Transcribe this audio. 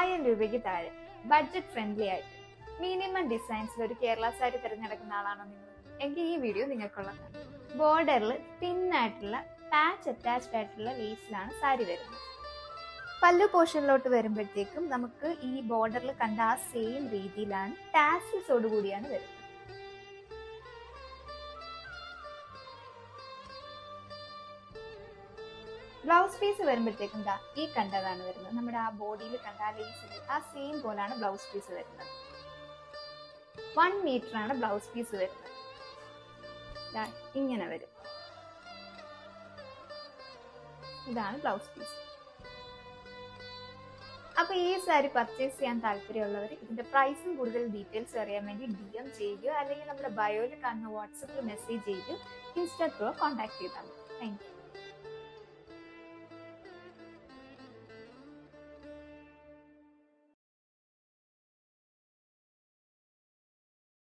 1000 രൂപയ്ക്ക് താഴെ budget friendly ആയിട്ട് മിനിമം ഡിസൈൻസിൽ ഒരു കേരള സാരി തിരഞ്ഞെടുക്കുന്ന ആളാണോ നിങ്ങൾ? എങ്കിൽ ഈ വീഡിയോ നിങ്ങൾക്കുള്ളതാണ്. ബോർഡറിൽ തിന്നായിട്ടുള്ള പാച്ച് അറ്റാച്ച്ഡ് ആയിട്ടുള്ള ലേസിലാണ് സാരി വരുന്നത്. പല്ലു പോർഷനിലോട്ട് വരുമ്പോഴത്തേക്കും നമുക്ക് ഈ ബോർഡറിൽ കണ്ട ആ സെയിം രീതിയിലാണ് ടാസിൽസോട് കൂടിയാണ് വരുന്നത്. ബ്ലൗസ് പീസ് വരുമ്പോഴത്തേക്കും ഈ കണ്ടതാണ് വരുന്നത്. നമ്മുടെ ആ ബോഡിയിൽ കണ്ട ആ ലേസിൽ ആ സെയിം പോലാണ് ബ്ലൗസ് പീസ് വരുന്നത്. 1 മീറ്റർ ആണ് ബ്ലൗസ് പീസ് വരുന്നത്. ഇങ്ങനെ വരും. ഇതാണ് ബ്ലൗസ് പീസ്. അപ്പൊ ഈ സാരി പർച്ചേസ് ചെയ്യാൻ താല്പര്യമുള്ളവർ ഇതിന്റെ പ്രൈസും കൂടുതൽ ഡീറ്റെയിൽസ് അറിയാൻ വേണ്ടി DM ചെയ്യുക, അല്ലെങ്കിൽ നമ്മുടെ ബയോയിൽ കാണുന്ന വാട്സപ്പിൽ മെസ്സേജ് ചെയ്ത് ഇൻസ്റ്റാ ത്രൂ കോൺടാക്ട് ചെയ്താൽ മതി. Thank you.